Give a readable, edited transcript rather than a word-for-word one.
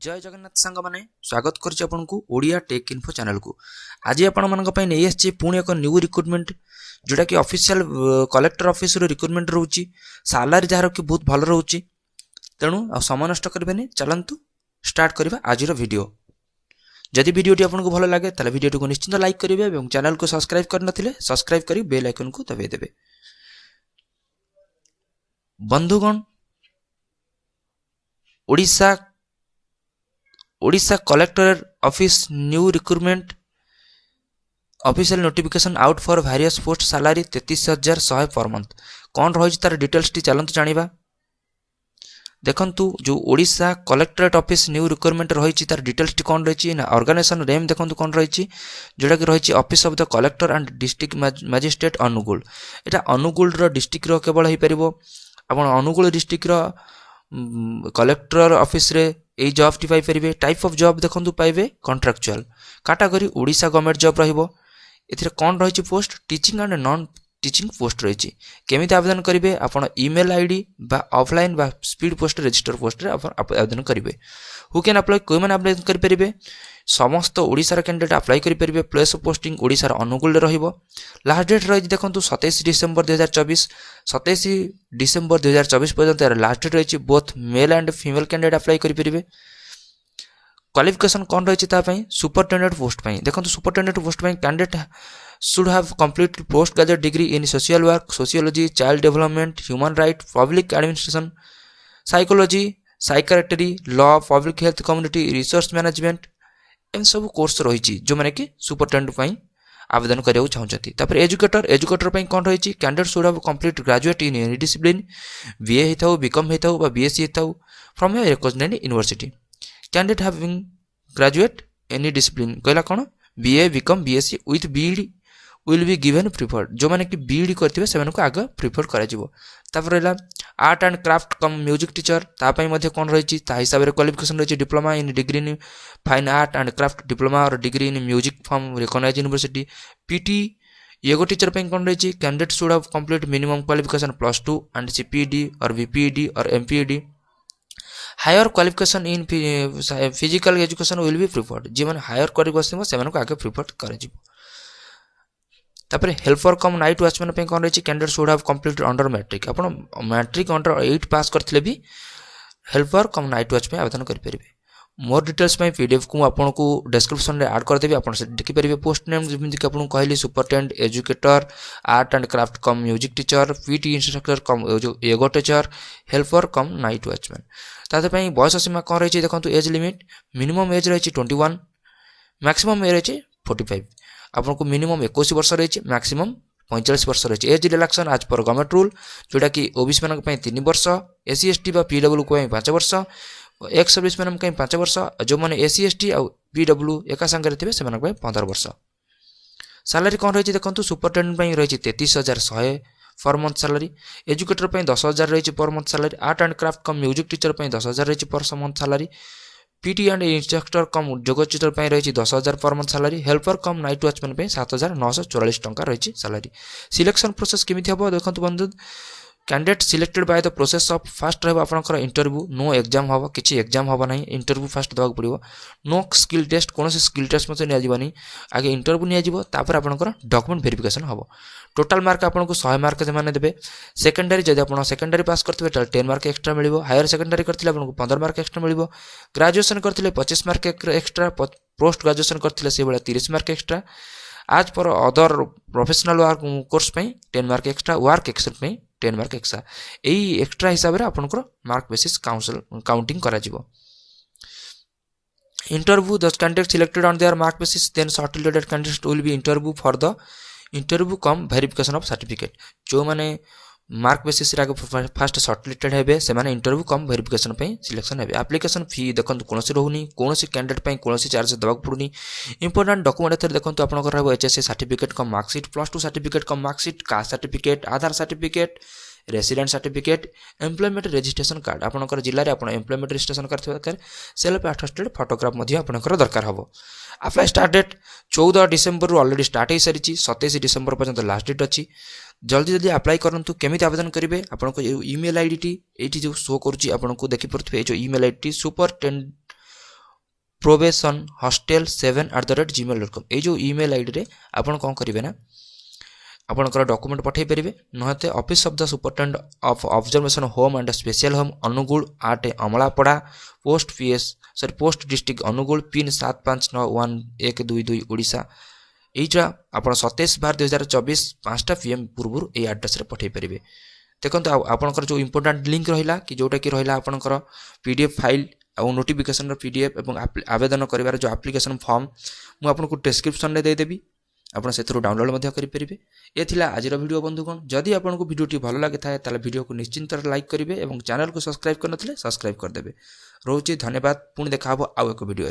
जय जगन्नाथ सांग मैंने स्वागत करुच्ची आपको ओडिया टेक इन्फो चैनल को। आज आपण नहीं आसी पुणी एक न्यू रिक्रुटमेंट जोटा कि ऑफिशियल कलेक्टर ऑफिस रिक्रुटमेंट रोचे सालारी जार कि बहुत भल रोचे। तेणु समय नष्ट करें चलतु स्टार्ट करवा आज वीडियो। जदि वीडियोटी आपको भल लगे ताले वीडियो को निश्चिंत लाइक करेंगे और चैनल को सब्सक्राइब करनथिले सब्सक्राइब कर बेल आइकन को दबाई देबे। बंधुगण Odisha collector office new recruitment official notification out for various post salary 33,100 per month. कौन रही तार डिटेल्स टी चलतु जानिबा। देखंतु जो Odisha collectorate office new recruitment रही तार डिटेल्स टी कौन रही ना ऑर्गेनाइजेशन नेम देखंतु कौन रही जोटा कि रही office of the collector and district magistrate Angul. एटा अनुगुल रो डिस्ट्रिक्ट रो केवल हो पारिबो। आपण अनुगुल डिस्ट्रिक्ट रो कलेक्टर ऑफिस रे এই জবটি পাইপারে। টাইপ অফ জব দেখুন পাইবে contractual. Category Odisha government job রহিব। এথিরে কোন রয়েছে post teaching and non teaching post रही। केमिति आवेदन करेंगे आप ईमेल आईडी बा ऑफलाइन बा स्पीड पोस्ट रजिस्टर पोस्ट रे आवेदन करेंगे। हु कैन अप्लाई कोई मैंने आवेदन करेंगे समस्त ओडिशार कैंडिडेट अप्लाई करेंगे। प्लेस ऑफ पोस्टिंग ओडिशार अनुगुल रहिबो। लास्ट डेट रही देखो 27 डिसेम्बर 2024। 27 डिसेम्बर 2024 पर्यंत यार लास्ट डेट रही। Both male and female candidate apply करेंगे। क्वालिफिकेशन कौन रही सुपरटेंडेंट पोस्ट पे देखो सुपरटेंडेंट पोस्ट पे candidate should have complete post graduate degree in social work sociology child development human right public administration psychology psychiatry law public health community resource management एम सब course रही जो मैंने कि सुपरटेंडेंट आवेदन करने चाहते। एजुकेटर पे कौन रही candidate should have complete graduate in any discipline BA होता बीकॉम होता बीएससी होता from a recognised university. Candidate having graduate any discipline कहला कौन BA BCom BSc with BEd will be given preferred. जो मैंने कि बीईडी करथिबे सेमान को आगे प्रिफर करा जिवो। तापर रहला art and craft cum music teacher तापाई मध्ये कौन रही हिसाब से क्वालिफिकेशन रही diploma in degree in fine art and craft diploma और degree in music from recognised university. PT yoga teacher पे कौन रही candidate should have complete minimum qualification +2 and CPED और वीपीईडी और MPED. Higher qualification in physical education will be preferred. जी मैंने higher qualification से आगे प्रिफर कर। तापर हेल्पर कम नाइट वॉचमैन पे कौन रही candidate should have complete under matric. आप मैट्रिक अंडर 8 पास करथिले भी हेल्पर कम नाइट वॉच में आवेदन करेंगे। मोर डिटेल्स में पीडीएफ को आपको डिस्क्रिप्शन में ऐड करदेवी आप देखिपारे। पोस्ट नेम जमीक आपको कहली superintendent educator art and craft cum music teacher PT instructor cum yoga teacher helper cum night watchman. तापाई बयस सीमा कौन रही देखो एज लिमिट मिनिमम एज रही 21 मैक्सिमम एज रही 45। आपको मिनिमम 21 वर्ष रही मैक्सिमम 45 वर्ष रही। एज रिलैक्सन आज पर गवर्नमेंट रूल जोटा कि ओबीसी मान 3 वर्ष एससी एसटी पीडब्ल्यू को 5 वर्ष एक्स सर्विस मैन 5 वर्ष जो मैंने एससी एसटी और पीडब्ल्यू एका सांगे थे से 15 वर्ष। सैलरी कौन रही देखो सुपरटेंडेंट रही 33,100 पर मंथ सैलरी। एजुकेटर 10,000 रही per month salary. Art and craft cum music teacher 10,000 रही per month salary. PT and instructor cum yoga teacher रही 10,000 per month salary. Helper cum night watchman 7,944 टंका रही सैलरी। सिलेक्शन प्रोसेस केमिति हबो देखो बंधु candidate selected by the process of fast रहा आपंकर इंटरव्यू नो एग्जाम हम किसी एग्जाम हम ना इंटरव्यू फास्ट देवाक पड़ो। नो स्किल टेस्ट कौन स्किल टेस्ट मत नि आगे इंटरव्यू निपर आपंकर डॉक्यूमेंट वेरिफिकेशन हम। टोटाल मार्क आपको 100 मार्क से देवे। सेकेंडरी जब आप सेकेंडरी पास करते 10 मार्क एक्सट्रा मिल। हायर सेकेंडरी करते आपको 15 मार्क एक्सट्रा मिल। ग्रेजुएशन करते 25 मार्क एक्सट्रा। पोस्ट ग्रेजुएशन करते से 30 मार्क एक्सट्रा। आज पर other professional work course 10 mark extra work एक्सपेंट 10 मार्क एक्सट्रा यही एक्सट्रा हिसाब से आपंकर मार्क बेसिस काउंटिंग करा जिवो। Interview the candidate selected on their mark basis then shortlisted candidate will be interview for the interview cum verification of certificate. जो माने mark basis first shortlisted हेबे से माने इंटरव्यू कम वेरिफिकेशन पे selection हेबे। Application fee देखो कौन रोनी कौन कैंडिडेट पे कौन चार्ज देवाक पड़ुनी। इंपोर्टेंट डॉक्यूमेंट एथरे देखो आपंकर HSC certificate cum marksheet +2 certificate cum marksheet caste certificate Aadhaar certificate resident certificate employment registration card आपंकर जिले में आप एम्प्लॉयमेंट रजिस्ट्रेशन करते दरकार। सेल्फ अटेस्टेड फोटोग्राफ आपंकर दरकार हम। Apply start date 14 December already start हो सारी 27 डिसेम्बर पर्यंत लास्ट डेट अच्छी। जल्दी जल्दी अप्लाई करूँ केमी आवेदन करेंगे आपको ईमेल आईडी टी जो शो करुच्ची आपको देखिपे जो ईमेल आईडी सुपरटेंडेंट probationhostel7@gmail.com ये जो ईमेल आईडी रे आपण कौन करेंगे ना आपणकर डॉक्यूमेंट पठे पारे नहते office of the superintendent of observation home and special home Angul 8 Amlapada post PS sorry post district Angul pin 759112 Odisha यहीटा आप 27/12/2024 5टा PM पूर्व ये आड्रेस पठे पारे देखो आपंकर जो इंपोर्टाट लिंक रहा कि जोटा कि रहा आपंकर PDF फाइल और नोटिफिकेशन PDF और आवेदन कर जो एप्लिकेशन फॉर्म मुझे आपको डिस्क्रिप्शन में देदेवी आप से डाउनलोड करेंगे ये आज वीडियो बंधुगण जदि आपको वीडियो भल लगी था वीडियो को निश्चिंत लाइक करेंगे और चैनल को सब्सक्राइब करते सब्सक्राइब करदे रोचे धन्यवाद पुणी देखा आउ एक वीडियो।